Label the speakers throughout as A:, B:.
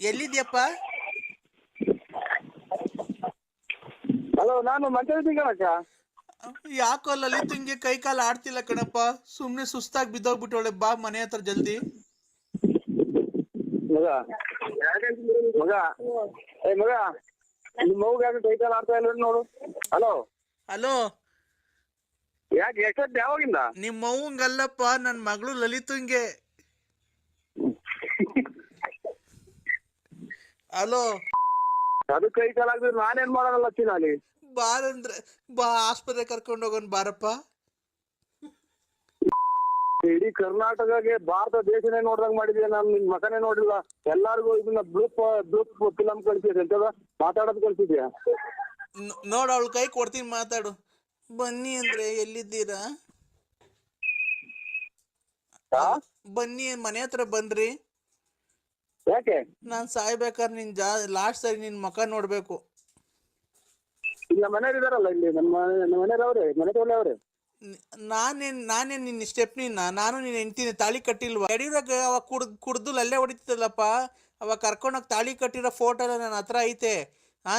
A: ಎಲ್ಲಿದ್ಯಪ್ಪ?
B: Hello, ನಾನು ಮಂತ್ರಿ ಕಣಕ್ಕ.
A: ಯಾಕೋ ಲಲಿತ್ ಹಿಂಗೆ ಕೈ ಕಾಲು ಆಡ್ತಿಲ್ಲ ಕಣಪ್ಪ. ಸುಮ್ನೆ ಸುಸ್ತಾಗಿ ಬಿದ್ದೋಗ್ಬಿಟ್ಟವಳೆ. ಬಾ ಮನೆ ಹತ್ರ ಜಲ್ದಿ.
B: ಮಗ ಮಗ ಮಗ, ನಿಮ್ಮ ಮಗು ಯಾಕೆ ಕೈ ಕಾಲು ಆಡ್ತಾ ಇಲ್ಲ ನೋಡು. ಹಲೋ
A: ಹಲೋ,
B: ಯಾಕೆ ಎಷ್ಟೊತ್ತು ಯಾವಾಗಿಂದ?
A: ನಿಮ್ ಮೌಂಗಲ್ಲಪ್ಪ, ನನ್ ಮಗಳು ಲಲಿತಂಗೆ. ಹಲೋ,
B: ಅದು ಕೈ ಕಾಲು ಆಗಿದ್ರೆ ನಾನೇನ್ ಮಾಡೋದಲ್ಲ ಚಿನಾಲಿ.
A: ಬಾರಂದ್ರೆ ಬಾ, ಆಸ್ಪತ್ರೆ ಕರ್ಕೊಂಡು ಹೋಗೋಣ ಬಾರಪ್ಪ.
B: ಇಡೀ ಕರ್ನಾಟಕಗೆ ಭಾರತ ದೇಶನೇ ನೋಡ್ದಂಗ್ ಮಾಡಿದ್ಯಾ. ನಾನು ನಿನ್ ಮಕನೇ ನೋಡಿಲ್ಲ. ಎಲ್ಲಾರ್ಗು ಇದನ್ನ ಬ್ಲೂಪ್ ಫಿಲಮ್ ಕಳ್ಸಿದ್ಯ ಎಂತದ ಮಾತಾಡೋದು ಕಳ್ಸಿದ್ಯಾ?
A: ನೋಡ, ಅವಳ ಕೈ ಕೊಡ್ತೀನಿ, ಮಾತಾಡು. ಬನ್ನಿ ಅಂದ್ರೆ ಎಲ್ಲಿದ್ದೀರಾ? ಬನ್ನಿ, ಮನೆ ಹತ್ರ ಬನ್ರಿ.
B: ಯಾಕೆ?
A: ನಾನ್ ಸಾಯ್ಬೇಕಾದ್ರೆ ನಿನ್ ಲಾಸ್ಟ್ ಸರಿ ನಿನ್ ಮಕ ನೋಡ್ಬೇಕು.
B: ಇಲ್ಲ, ಮನೆಯವ್ರು ಇದಾರಲ್ಲ ಇಲ್ಲಿ, ನಮ್ಮ ಮನೆಯವ್ರೆ, ಮನೆ ತಗೊಳ್ಳಿ ಅವ್ರೆ.
A: ನಾನೇನ್ ನಿನ್ನ ಸ್ಟೆಪ್ನಿನ? ನಾನು ನೀನ್ ಹೆಂಡ್ತೀನಿ. ತಾಳಿ ಕಟ್ಟಿಲ್ವಾ? ಯಡಿಯೂರಾಗ ಅವಾಗ ಕುಡ್ದು ಅಲ್ಲೇ ಹೊಡಿತಿದ್ದಲ್ಲಪ್ಪ. ಅವಾಗ ಕರ್ಕೊಂಡೋಗಿ ತಾಳಿ ಕಟ್ಟಿರೋ ಫೋಟೋ ಎಲ್ಲ ನನ್ನ ಹತ್ರ ಐತೆ.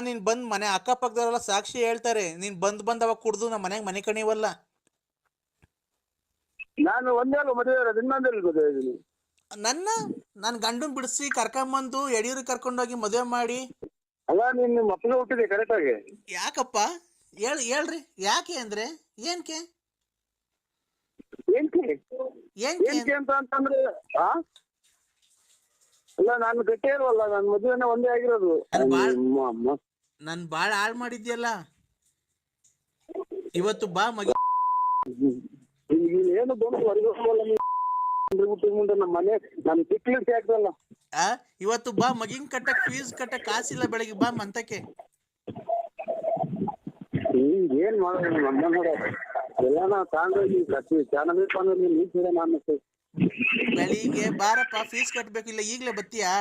A: ನೀನ್ ಬಂದ್ ಮನೆ ಅಕ್ಕಪಕ್ಕದವರೆಲ್ಲ ಸಾಕ್ಷಿ ಹೇಳ್ತಾರೆ. ನೀನ್ ಬಂದ್ ಅವಾಗ ಕುಡ್ದು ನಮ್ಮ ಮನೆಗೆ ಮನೆ ಕಣಿವಲ್ಲ.
B: ನಾನು ಒಂದೇ ಅಲ್ಲ ಮದುವೆ ಇರೋದು, ಇನ್ನೊಂದಲ್ಲಿ ಮದುವೆ ಇದ್ದೀನಿ.
A: ನನ್ ಗಂಡನ್ ಬಿಡಿಸಿ ಕರ್ಕೊಂಬಂದು ಯಡಿಯೂರಿಗೆ ಕರ್ಕೊಂಡೋಗಿ ಮದುವೆ ಮಾಡಿ.
B: ಅಲ್ಲ, ನೀನ್ ನಿಮ್ಮ ಅಪ್ಪಗೆ ಹುಟ್ಟಿದೆ ಕರೆಕ್ಟ್ ಆಗಿ.
A: ಯಾಕಪ್ಪ? ಹೇಳ್ರಿ, ಯಾಕೆ ಅಂದ್ರೆ ಏನ್ಕೆ
B: ಏನ್ಕೆ ಅಂತಂದ್ರೆ ಅಲ್ಲ, ನಾನು ಗಟ್ಟಿ ಇಲ್ವಲ್ಲ. ನನ್ನ ಮದುವೆನ ಒಂದೇ ಆಗಿರೋದು.
A: ನನ್ ಬಾಳ ಹಾಳು ಮಾಡಿದ್ಯಲ್ಲ. ಇವತ್ತು ಬಾ ಮಗಿ.
B: ಏನು ಬಂದು ಮುಂದೆ ನಮ್ಮ ಮನೆ ನನ್ ತಿಕ್ಲಿಕ್ಕೆ ಆಗ್ತಲ್ಲ.
A: ಇವತ್ತು ಬಾ, ಮಗಿನ್ ಕಟ್ಟಕ್ ಫೀಸ್ ಕಟ್ಟಕ್ ಕಾಸಿಲ್ಲ. ಬೆಳಗ್ಗೆ ಬಾ ಮಂತಕ್ಕೆ.
B: ಏನ್ ಮಾಡೋದು ನಮ್ಮ ನೋಡೋದು ಎಲ್ಲಾನ ತಗೊಂಡೋಗಿ ಚೆನ್ನಾಗಿರ್ಪ ಅಂದ್ರೆ ನೀಡ್ತೀರ. ನಾನು
A: ಬೆಳಿಗ್ಗೆ ಬಾರಪ್ಪ, ಫೀಸ್ ಕಟ್ಬೇಕು. ಇಲ್ಲ ಈಗ್ಲೇ ಬತ್ತೀಯಾ?